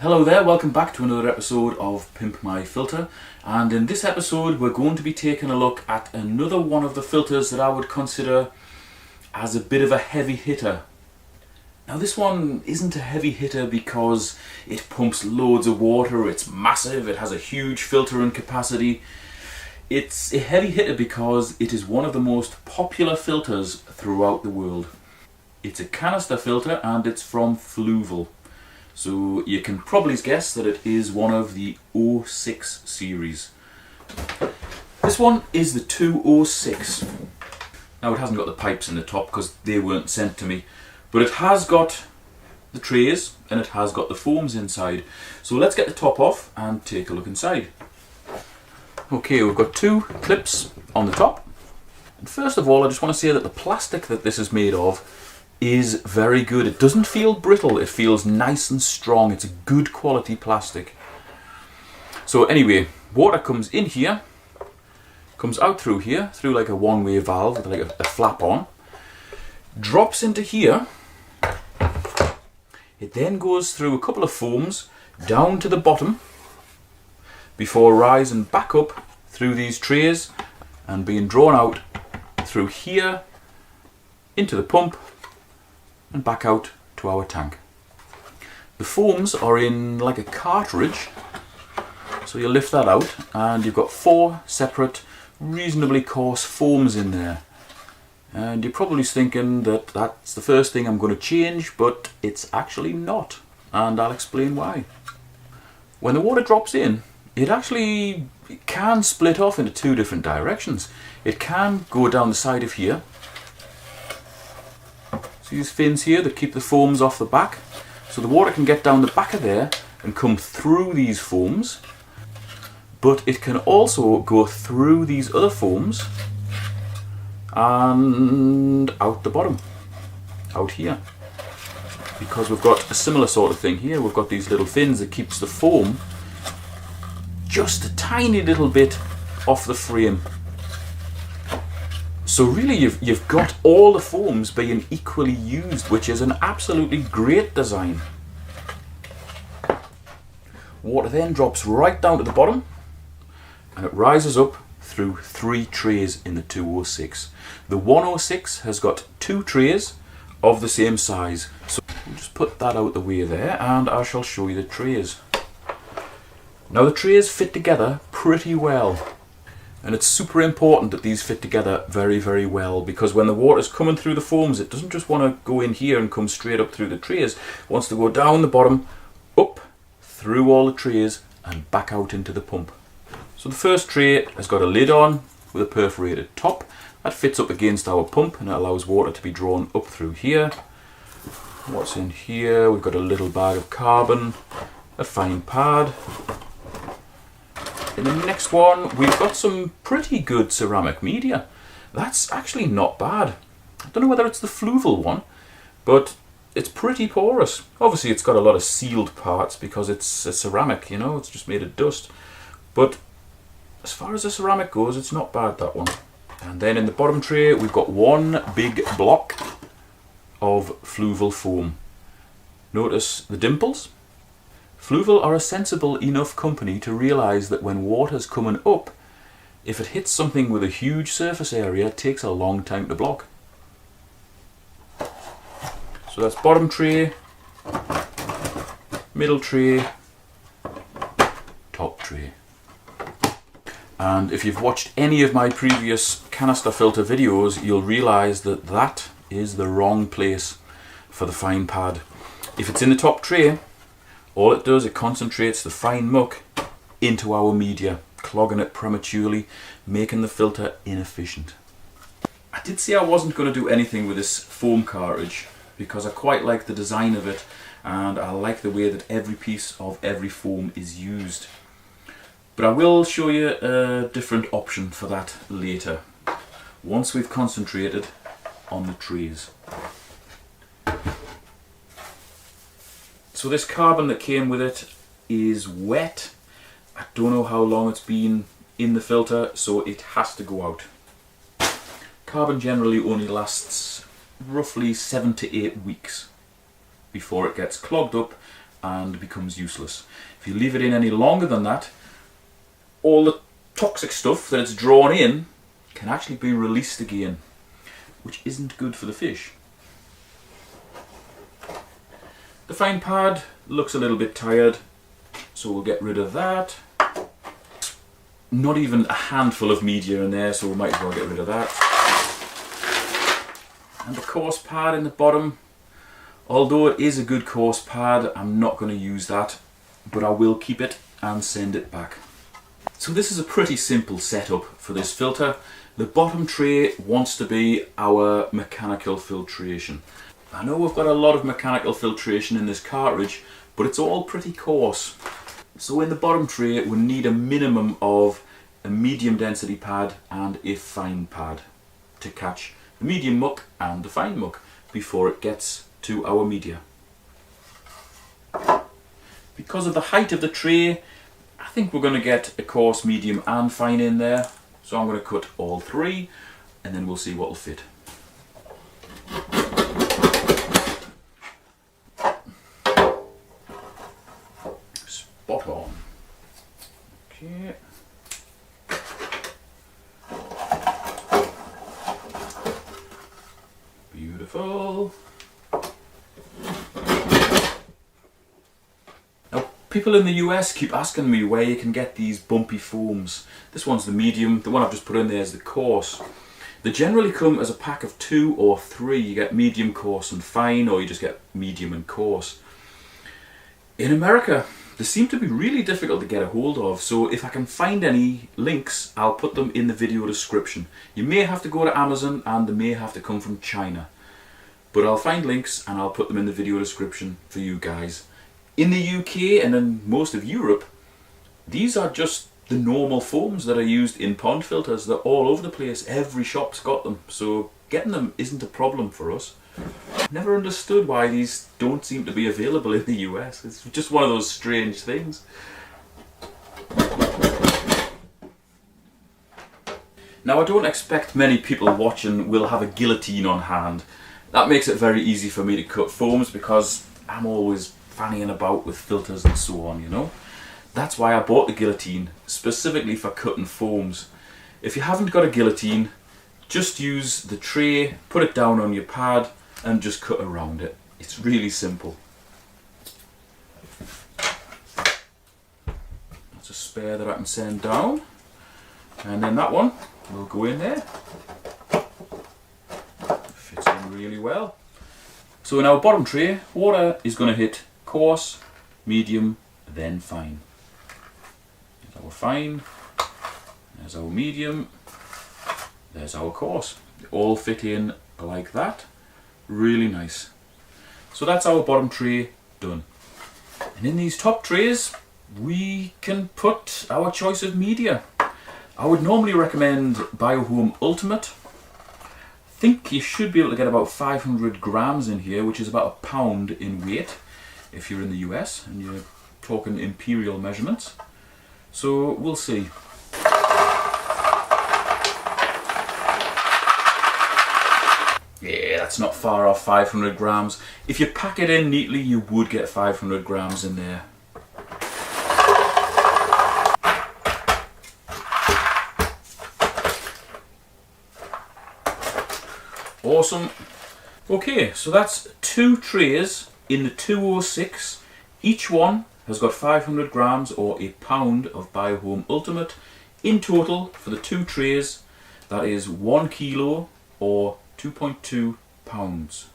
Hello there, welcome back to another episode of Pimp My Filter, and in this episode we're going to be taking a look at another one of the filters that I would consider as a bit of a heavy hitter. Now this one isn't a heavy hitter because it pumps loads of water, it's massive, it has a huge filtering capacity. It's a heavy hitter because it is one of the most popular filters throughout the world. It's a canister filter and it's from Fluval. So you can probably guess that it is one of the 06 series. This one is the 206. Now it hasn't got the pipes in the top because they weren't sent to me, but it has got the trays and it has got the foams inside. So let's get the top off and take a look inside. Okay, we've got two clips on the top. And first of all, I just want to say that the plastic that this is made of is very good. It doesn't feel brittle, it feels nice and strong. It's a good quality plastic. So anyway, water comes in here, comes out through here, through like a one-way valve with like a flap on, drops into here. It then goes through a couple of foams down to the bottom before rising back up through these trays and being drawn out through here into the pump and back out to our tank. The foams are in like a cartridge, so you lift that out and you've got four separate reasonably coarse foams in there. And you're probably thinking that that's the first thing I'm going to change, but it's actually not, and I'll explain why. When the water drops in, it actually can split off into two different directions. It can go down the side of here. See these fins here that keep the foams off the back? So the water can get down the back of there and come through these foams, but it can also go through these other foams and out the bottom, out here. Because we've got a similar sort of thing here. We've got these little fins that keeps the foam just a tiny little bit off the frame. So really you've got all the foams being equally used, which is an absolutely great design. Water then drops right down to the bottom and it rises up through three trays in the 206. The 106 has got two trays of the same size. So we'll just put that out the way there and I shall show you the trays. Now the trays fit together pretty well. And it's super important that these fit together very, very well, because when the water's coming through the foams, it doesn't just want to go in here and come straight up through the trays. It wants to go down the bottom, up, through all the trays, and back out into the pump. So the first tray has got a lid on with a perforated top. That fits up against our pump and it allows water to be drawn up through here. What's in here? We've got a little bag of carbon, a fine pad. In the next one, we've got some pretty good ceramic media. That's actually not bad. I don't know whether it's the Fluval one, but it's pretty porous. Obviously, it's got a lot of sealed parts because it's a ceramic, you know, it's just made of dust. But as far as the ceramic goes, it's not bad, that one. And then in the bottom tray, we've got one big block of Fluval foam. Notice the dimples. Fluval are a sensible enough company to realise that when water's coming up, if it hits something with a huge surface area, it takes a long time to block. So that's bottom tray, middle tray, top tray. And if you've watched any of my previous canister filter videos, you'll realise that that is the wrong place for the fine pad. If it's in the top tray, all it does, it concentrates the fine muck into our media, clogging it prematurely, making the filter inefficient. I did say I wasn't going to do anything with this foam cartridge because I quite like the design of it and I like the way that every piece of every foam is used. But I will show you a different option for that later, once we've concentrated on the trays. So this carbon that came with it is wet. I don't know how long it's been in the filter, so it has to go out. Carbon generally only lasts roughly 7 to 8 weeks before it gets clogged up and becomes useless. If you leave it in any longer than that, all the toxic stuff that it's drawn in can actually be released again, which isn't good for the fish. The fine pad looks a little bit tired, so we'll get rid of that. Not even a handful of media in there, so we might as well get rid of that. And the coarse pad in the bottom, although it is a good coarse pad, I'm not going to use that, but I will keep it and send it back. So this is a pretty simple setup for this filter. The bottom tray wants to be our mechanical filtration. I know we've got a lot of mechanical filtration in this cartridge, but it's all pretty coarse. So in the bottom tray we need a minimum of a medium density pad and a fine pad to catch the medium muck and the fine muck before it gets to our media. Because of the height of the tray, I think we're going to get a coarse, medium and fine in there. So I'm going to cut all three and then we'll see what will fit. Spot on. Okay. Beautiful. Now, people in the US keep asking me where you can get these bumpy foams. This one's the medium, the one I've just put in there is the coarse. They generally come as a pack of 2 or 3. You get medium, coarse and fine, or you just get medium and coarse. In America, they seem to be really difficult to get a hold of, so if I can find any links, I'll put them in the video description. You may have to go to Amazon and they may have to come from China, but I'll find links and I'll put them in the video description for you guys. In the UK and in most of Europe, these are just the normal foams that are used in pond filters. They're all over the place, every shop's got them, so getting them isn't a problem for us. Never understood why these don't seem to be available in the US. It's just one of those strange things. Now I don't expect many people watching will have a guillotine on hand. That makes it very easy for me to cut foams because I'm always fannying about with filters and so on, you know. That's why I bought the guillotine, specifically for cutting foams. If you haven't got a guillotine, just use the tray, put it down on your pad and just cut around it. It's really simple. That's a spare that I can send down. And then that one will go in there. Fits in really well. So in our bottom tray, water is going to hit coarse, medium, then fine. There's our fine, there's our medium, there's our coarse. They all fit in like that. Really nice. So that's our bottom tray done. And in these top trays we can put our choice of media. I would normally recommend Biohome Ultimate. I think you should be able to get about 500 grams in here, which is about a pound in weight if you're in the US and you're talking imperial measurements. So we'll see. Yeah, that's not far off 500 grams. If you pack it in neatly, you would get 500 grams in there. Awesome. Okay, so that's 2 trays in the 206. Each one has got 500 grams or a pound of Biohome Ultimate. In total, for the 2 trays, that is 1 kilo or 2.2 pounds.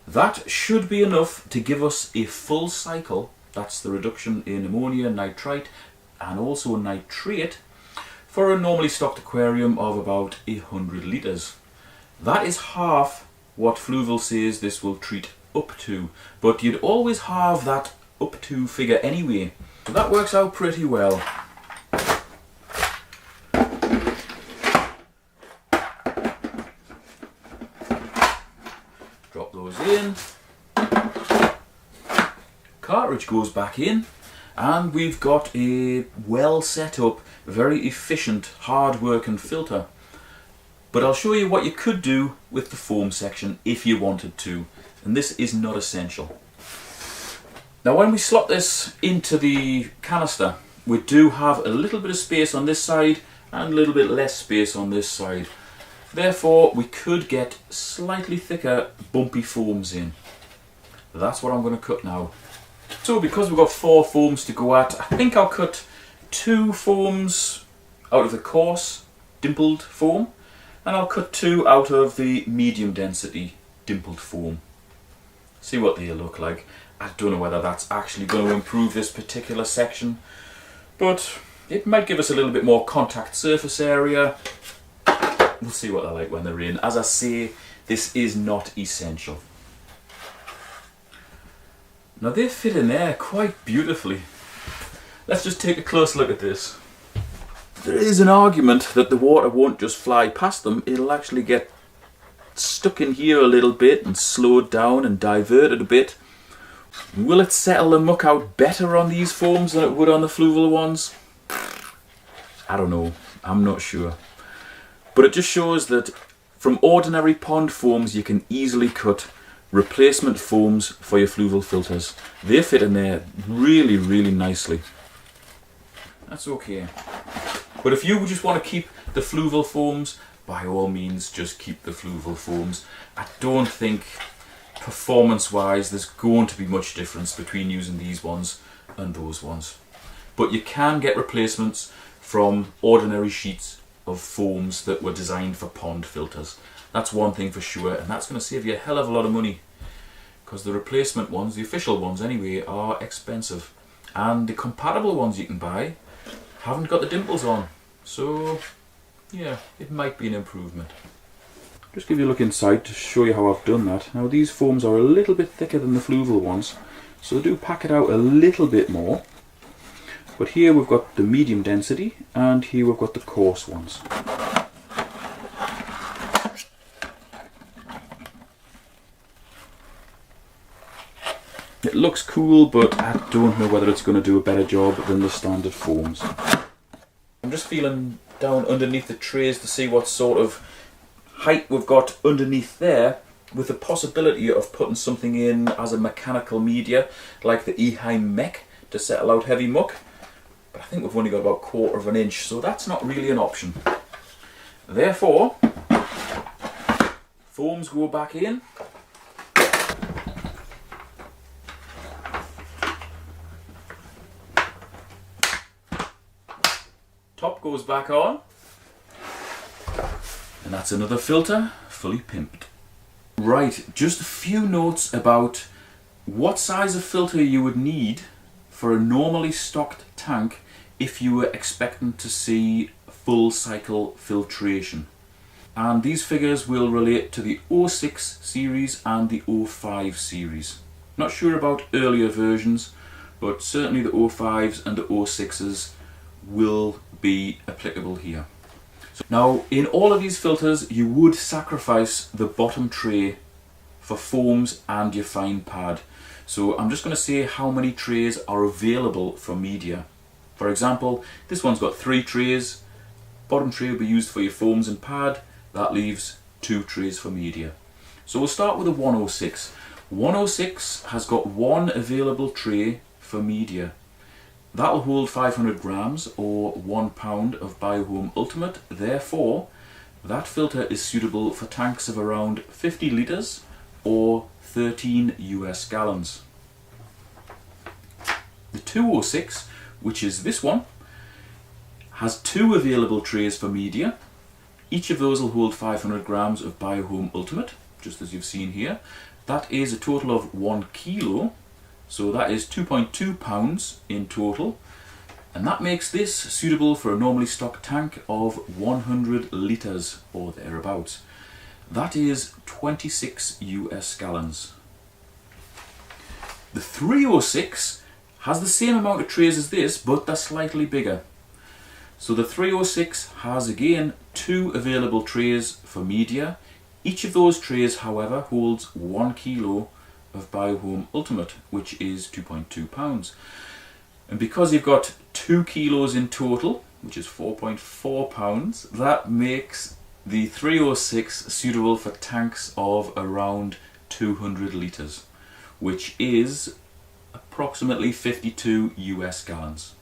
That should be enough to give us a full cycle, that's the reduction in ammonia, nitrite and also nitrate, for a normally stocked aquarium of about 100 litres. That is half what Fluval says this will treat up to, but you'd always have that up to figure anyway, so that works out pretty well. Drop those in, cartridge goes back in, and we've got a well set up, very efficient, hard working filter. But I'll show you what you could do with the foam section if you wanted to, and this is not essential. Now when we slot this into the canister, we do have a little bit of space on this side and a little bit less space on this side. Therefore we could get slightly thicker bumpy foams in. That's what I'm going to cut now. So because we've got 4 foams to go at, I think I'll cut 2 foams out of the coarse dimpled foam, and I'll cut 2 out of the medium density dimpled foam. See what they look like. I don't know whether that's actually going to improve this particular section, but it might give us a little bit more contact surface area. We'll see what they're like when they're in. As I say, this is not essential. Now they fit in there quite beautifully. Let's just take a close look at this. There is an argument that the water won't just fly past them, it'll actually get stuck in here a little bit and slowed down and diverted a bit. Will it settle the muck out better on these foams than it would on the Fluval ones? I don't know, I'm not sure. But it just shows that from ordinary pond foams you can easily cut replacement foams for your Fluval filters. They fit in there really, really nicely. That's okay. But if you just want to keep the Fluval foams, by all means just keep the Fluval foams. I don't think performance wise there's going to be much difference between using these ones and those ones. But you can get replacements from ordinary sheets of foams that were designed for pond filters. That's one thing for sure, and that's going to save you a hell of a lot of money, because the replacement ones, the official ones anyway, are expensive, and the compatible ones you can buy haven't got the dimples on. So yeah, it might be an improvement. Just give you a look inside to show you how I've done that. Now these foams are a little bit thicker than the Fluval ones, so they do pack it out a little bit more. But here we've got the medium density, and here we've got the coarse ones. It looks cool, but I don't know whether it's going to do a better job than the standard foams. I'm just feeling down underneath the trays to see what sort of height we've got underneath there, with the possibility of putting something in as a mechanical media like the Eheim Mech to settle out heavy muck. But I think we've only got about 1/4 of an inch, so that's not really an option. Therefore, foams go back in. Top goes back on. And that's another filter fully pimped. Right, just a few notes about what size of filter you would need for a normally stocked tank if you were expecting to see full cycle filtration. And these figures will relate to the 06 series and the 05 series. Not sure about earlier versions, but certainly the 05s and the 06s will be applicable here. Now, in all of these filters you would sacrifice the bottom tray for foams and your fine pad. So I'm just going to say how many trays are available for media. For example, this one's got 3 trays. Bottom tray will be used for your foams and pad. That leaves 2 trays for media. So we'll start with a 106. 106 has got 1 available tray for media. That will hold 500 grams or 1 pound of Biohome Ultimate. Therefore, that filter is suitable for tanks of around 50 litres or 13 US gallons. The 206, which is this one, has 2 available trays for media. Each of those will hold 500 grams of Biohome Ultimate, just as you've seen here. That is a total of 1 kilo. So that is 2.2 pounds in total, and that makes this suitable for a normally stocked tank of 100 litres or thereabouts. That is 26 US gallons. The 306 has the same amount of trays as this, but they're slightly bigger. So the 306 has again 2 available trays for media. Each of those trays, however, holds 1 kilo of Biohome Ultimate, which is 2.2 pounds. And because you've got 2 kilos in total, which is 4.4 pounds, that makes the 306 suitable for tanks of around 200 litres, which is approximately 52 US gallons.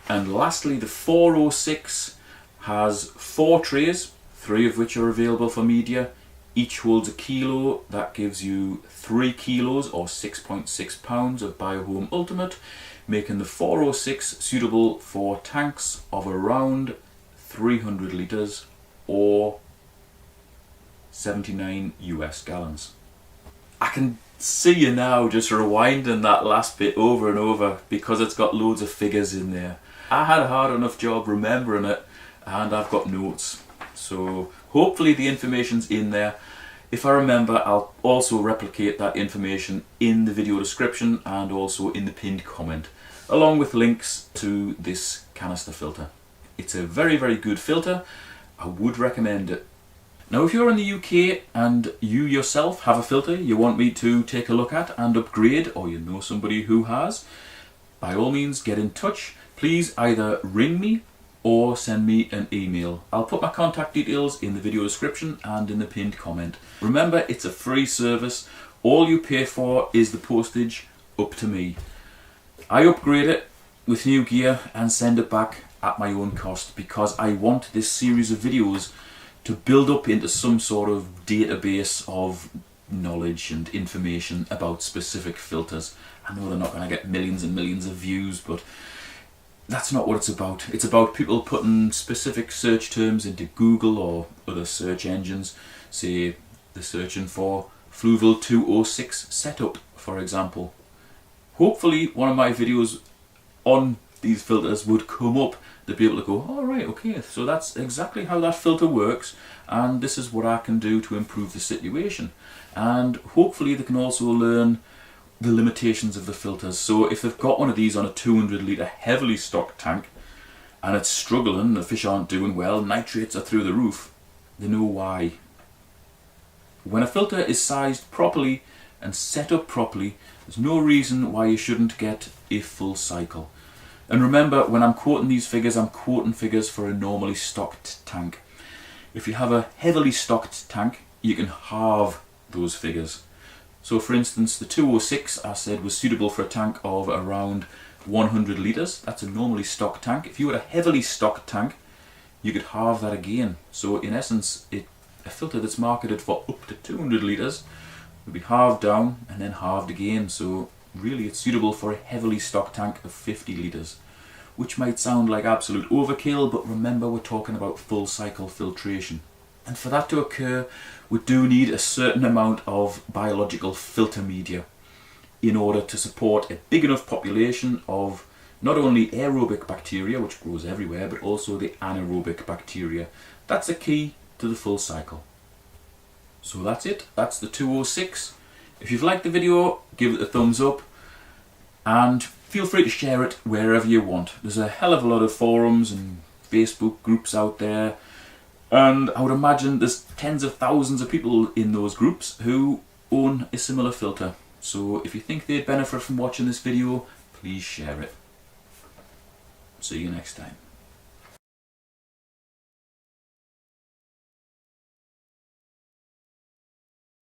And lastly, the 406 has 4 trays, 3 of which are available for media. Each holds a kilo. That gives you 3 kilos or 6.6 pounds of BioHome Ultimate, making the 406 suitable for tanks of around 300 litres or 79 US gallons. I can see you now just rewinding that last bit over and over because it's got loads of figures in there. I had a hard enough job remembering it, and I've got notes, so hopefully the information's in there. If I remember, I'll also replicate that information in the video description and also in the pinned comment, along with links to this canister filter. It's a very, very good filter. I would recommend it. Now, if you're in the UK and you yourself have a filter you want me to take a look at and upgrade, or you know somebody who has, by all means get in touch. Please either ring me or send me an email. I'll put my contact details in the video description and in the pinned comment. Remember, it's a free service. All you pay for is the postage, up to me. I upgrade it with new gear and send it back at my own cost because I want this series of videos to build up into some sort of database of knowledge and information about specific filters. I know they're not going to get millions and millions of views, but that's not what it's about. It's about people putting specific search terms into Google or other search engines. Say they're searching for Fluval 206 setup, for example. Hopefully one of my videos on these filters would come up. They'd be able to go, all right, okay, so that's exactly how that filter works, and this is what I can do to improve the situation. And hopefully they can also learn the limitations of the filters. So if they've got one of these on a 200 litre heavily stocked tank and it's struggling, the fish aren't doing well, nitrates are through the roof, they know why. When a filter is sized properly and set up properly, there's no reason why you shouldn't get a full cycle. And remember, when I'm quoting these figures, I'm quoting figures for a normally stocked tank. If you have a heavily stocked tank, you can halve those figures. So for instance, the 206 I said was suitable for a tank of around 100 litres. That's a normally stocked tank. If you had a heavily stocked tank, you could halve that again. So in essence, a filter that's marketed for up to 200 litres would be halved down and then halved again. So really it's suitable for a heavily stocked tank of 50 litres, which might sound like absolute overkill, but remember we're talking about full cycle filtration. And for that to occur, we do need a certain amount of biological filter media in order to support a big enough population of not only aerobic bacteria, which grows everywhere, but also the anaerobic bacteria. That's a key to the full cycle. So that's it. That's the 206. If you've liked the video, give it a thumbs up and feel free to share it wherever you want. There's a hell of a lot of forums and Facebook groups out there, and I would imagine there's tens of thousands of people in those groups who own a similar filter. So if you think they'd benefit from watching this video, please share it. See you next time.